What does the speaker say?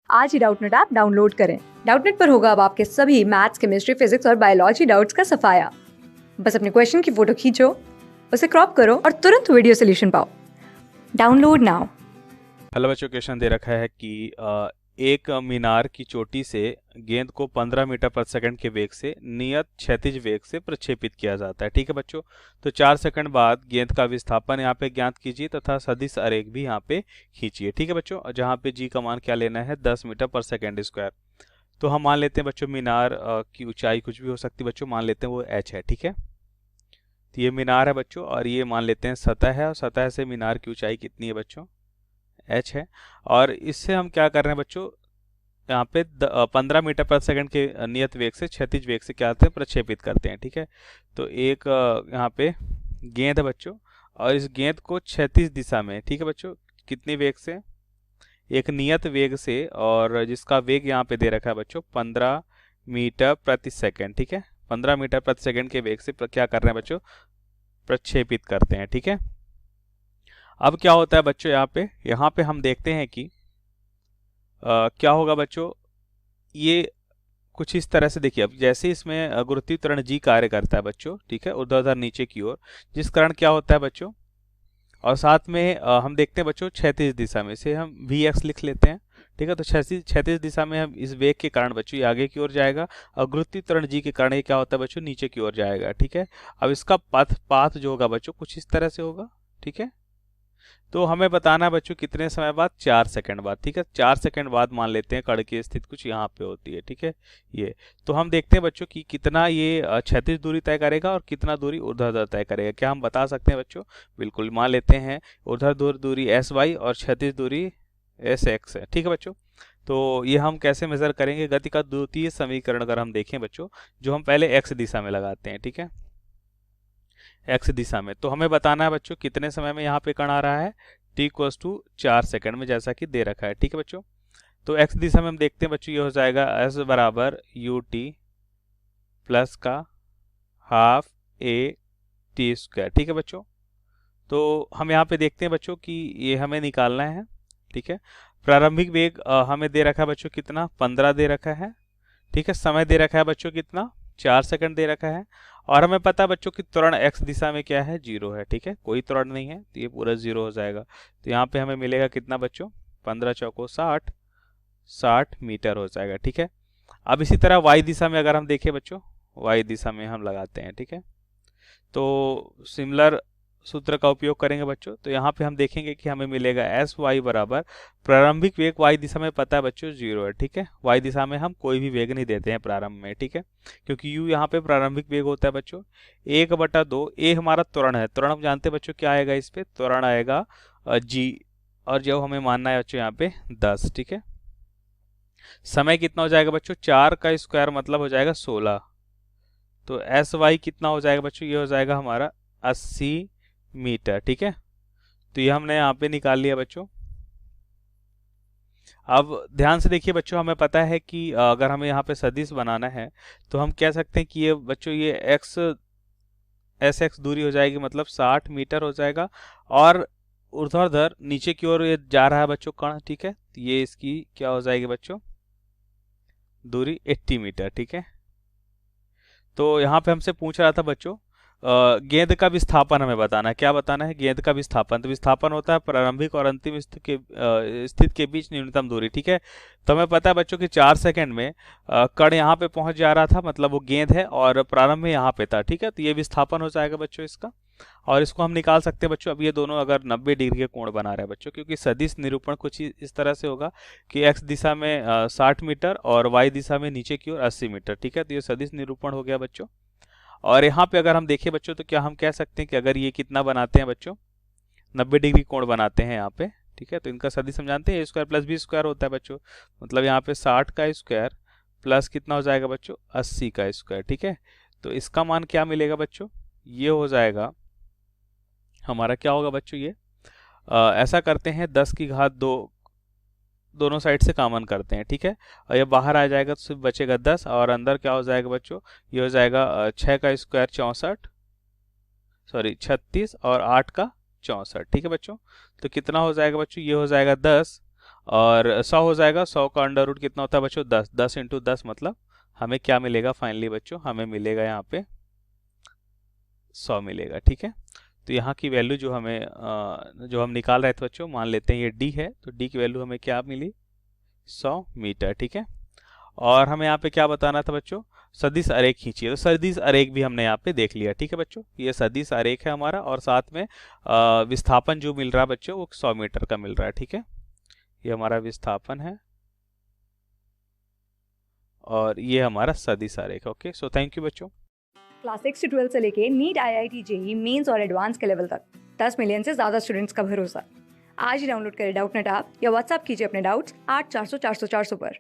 आज ही Doubtnut app download करें। Doubtnut पर होगा अब आपके सभी मैथ्स, केमिस्ट्री, फिजिक्स और बायोलॉजी डाउट्स का सफाया। बस अपने क्वेश्चन की फोटो खींचो, उसे क्रॉप करो और तुरंत वीडियो सोल्यूशन पाओ। Download now. हेलो बच्चों, क्वेश्चन दे रखा है कि एक मीनार की चोटी से गेंद को 15 मीटर प्रति सेकंड के वेग से नियत क्षैतिज वेग से प्रक्षेपित किया जाता है। ठीक है बच्चों, तो 4 सेकंड बाद गेंद का विस्थापन यहाँ पे ज्ञात कीजिए तथा सदिश आरेख भी यहाँ पे खींचिए। ठीक है बच्चों, जहाँ पे जी का मान क्या लेना है, 10 मीटर पर सेकंड स्क्वायर। तो हम मान लेते हैं बच्चों मीनार की ऊंचाई कुछ भी हो सकती है बच्चों, मान लेते हैं वो h है। ठीक है, तो ये मीनार है बच्चों और ये मान लेते हैं सतह है, और सतह से मीनार की ऊंचाई कितनी है बच्चों, h है। और इससे हम क्या कर रहे हैं बच्चों, यहाँ पे 15 मीटर प्रति सेकंड के नियत वेग से क्षैतिज वेग से क्या करते हैं, प्रक्षेपित करते हैं। ठीक है, तो एक यहाँ पे गेंद है बच्चों और इस गेंद को क्षैतिज दिशा में, ठीक है बच्चों, कितने वेग से, एक नियत वेग से, और जिसका वेग यहाँ पे दे रखा है बच्चों 15 मीटर प्रति सेकंड। ठीक है, 15 मीटर प्रति सेकंड के वेग से क्या कर रहे हैं बच्चों, प्रक्षेपित करते हैं। ठीक है, अब क्या होता है बच्चों, यहाँ पे हम देखते हैं कि क्या होगा बच्चों, ये कुछ इस तरह से देखिए। अब जैसे इसमें गुरुत्वीय त्वरण जी कार्य करता है बच्चों, ठीक है, ऊर्ध्वाधर नीचे की ओर, जिस कारण क्या होता है बच्चों, और साथ में हम देखते हैं बच्चों क्षैतिज दिशा में, से हम वी एक्स लिख लेते हैं। ठीक है, तो क्षैतिज दिशा में हम इस वेग के कारण बच्चों ये आगे की ओर जाएगा, और गुरुत्वीय त्वरण जी के कारण ये क्या होता है बच्चों, नीचे की ओर जाएगा। ठीक है, अब इसका पाथ जो होगा बच्चों कुछ इस तरह से होगा। ठीक है, तो हमें बताना है बच्चों कितने समय बाद, 4 सेकंड बाद। ठीक है, 4 सेकंड बाद मान लेते हैं कण की स्थिति कुछ यहाँ पे होती है। ठीक है, ये तो हम देखते हैं बच्चों कि कितना ये क्षैतिज दूरी तय करेगा और कितना दूरी ऊर्ध्वाधर तय करेगा। क्या हम बता सकते हैं बच्चों, बिल्कुल, मान लेते हैं ऊर्ध्वाधर दूरी एस वाई और क्षैतिज दूरी एस एक्स है। ठीक है बच्चों, तो ये हम कैसे मेजर करेंगे, गति का द्वितीय समीकरण अगर हम देखें बच्चों, जो हम पहले एक्स दिशा में लगाते हैं। ठीक है, एक्स दिशा में, तो हमें बताना है बच्चों कितने समय में यहाँ पे कण आ रहा है, t इक्वल्स टू 4 सेकंड में, जैसा कि दे रखा है। ठीक है बच्चों, तो एक्स दिशा में हम देखते हैं बच्चों, ये हो जाएगा s बराबर यू टी प्लस का हाफ ए टी स्क्वायर। ठीक है बच्चों, तो हम यहाँ पे देखते हैं बच्चों कि ये हमें निकालना है। ठीक है, प्रारंभिक वेग हमें दे रखा है बच्चों कितना, 15 दे रखा है। ठीक है, समय दे रखा है बच्चों कितना, 4 सेकंड दे रखा है, और हमें पता है बच्चों कि त्वरण x दिशा में क्या है, 0 है। ठीक है, कोई त्वरण नहीं है, तो ये पूरा 0 हो जाएगा। तो यहाँ पे हमें मिलेगा कितना बच्चों, 15 चौको 60 मीटर हो जाएगा। ठीक है, अब इसी तरह y दिशा में अगर हम देखें बच्चों, y दिशा में हम लगाते हैं। ठीक है, तो सिमिलर सूत्र का उपयोग करेंगे बच्चों, तो यहाँ पे हम देखेंगे कि हमें मिलेगा एस वाई बराबर, प्रारंभिक वेग y दिशा में पता है बच्चों 0 है। ठीक है, y दिशा में हम कोई भी वेग नहीं देते हैं प्रारंभ में। ठीक है, क्योंकि u यहाँ पे प्रारंभिक वेग होता है बच्चों 1/2, a हमारा त्वरण है, त्वरण हम जानते हैं बच्चों क्या आएगा, इस पे त्वरण आएगा g, और जो हमें मानना है बच्चों यहाँ पे 10। ठीक है, समय कितना हो जाएगा बच्चों, 4 का स्क्वायर मतलब हो जाएगा 16, तो एस वाई कितना हो जाएगा बच्चों, ये हो जाएगा हमारा 80 मीटर। ठीक है, तो ये हमने यहाँ पे निकाल लिया बच्चों। अब ध्यान से देखिए बच्चों, हमें पता है कि अगर हमें यहाँ पे सदिश बनाना है तो हम कह सकते हैं कि ये बच्चों ये एक्स एस एक्स दूरी हो जाएगी, मतलब 60 मीटर हो जाएगा, और ऊर्ध्वाधर नीचे की ओर ये जा रहा है बच्चों कण। ठीक है, तो ये इसकी क्या हो जाएगी बच्चों, दूरी 80 मीटर। ठीक है, तो यहाँ पे हमसे पूछ रहा था बच्चों गेंद का विस्थापन हमें बताना है। क्या बताना है, गेंद का विस्थापन। तो विस्थापन होता है प्रारंभिक और अंतिम स्थिति के बीच न्यूनतम दूरी। ठीक है, तो हमें पता है बच्चों कि 4 सेकंड में कण यहाँ पे पहुंच जा रहा था, मतलब वो गेंद है, और प्रारंभ में यहाँ पे था। ठीक है, तो ये विस्थापन हो जाएगा बच्चों इसका, और इसको हम निकाल सकते हैं बच्चों। अब ये दोनों अगर 90 डिग्री के कोण बना रहे हैं बच्चों, क्योंकि सदिश निरूपण कुछ इस तरह से होगा कि x दिशा में 60 मीटर और y दिशा में नीचे की ओर 80 मीटर। ठीक है, तो ये सदिश निरूपण हो गया बच्चों। और यहाँ पे अगर हम देखें बच्चों, तो क्या हम कह सकते हैं कि अगर ये कितना बनाते हैं बच्चों, 90 डिग्री कोण बनाते हैं यहाँ पे। ठीक है, तो इनका सदिश हम जानते हैं, a square plus b square होता है बच्चों, मतलब यहाँ पे 60 का स्क्वायर प्लस कितना हो जाएगा बच्चों, 80 का स्क्वायर। ठीक है, तो इसका मान क्या मिलेगा बच्चों, ये हो जाएगा हमारा, क्या होगा बच्चों, ये ऐसा करते हैं 10 की घात 2 दोनों साइड से कॉमन करते हैं। ठीक है, और ये बाहर आ जाएगा तो सिर्फ बचेगा 10, और अंदर क्या हो जाएगा बच्चों, ये हो जाएगा 6 का स्क्वायर 36 और 8 का 64। ठीक है बच्चों, तो कितना हो जाएगा बच्चों, ये हो जाएगा 10, और 100 हो जाएगा। 100 का अंडर रूट कितना होता है बच्चों? 10। 10 इंटू 10 मतलब हमें क्या मिलेगा फाइनली बच्चों? हमें मिलेगा यहाँ पे 100 मिलेगा। ठीक है, तो यहाँ की वैल्यू जो हमें जो हम निकाल रहे थे बच्चों, मान लेते हैं ये डी है, तो डी की वैल्यू हमें क्या मिली? 100 मीटर। ठीक है, और हमें यहाँ पे क्या बताना था बच्चों? सदिश आरेख खींचिए। तो सदिश आरेख भी हमने यहाँ पे देख लिया। ठीक है बच्चों, ये सदिश आरेख है हमारा, और साथ में विस्थापन जो मिल रहा है बच्चों वो 100 मीटर का मिल रहा है। ठीक है, ये हमारा विस्थापन है और ये हमारा सदिश आरेख। ओके, सो थैंक यू बच्चों। क्लास 6 से 12 से लेके नीट, IIT, जेई मेंस और एडवांस के लेवल तक 10 मिलियन से ज़्यादा स्टूडेंट्स का भरोसा। आज ही डाउनलोड करें डाउटनेट ऐप या व्हाट्सएप कीजिए अपने डाउट्स 8400 400 400 पर।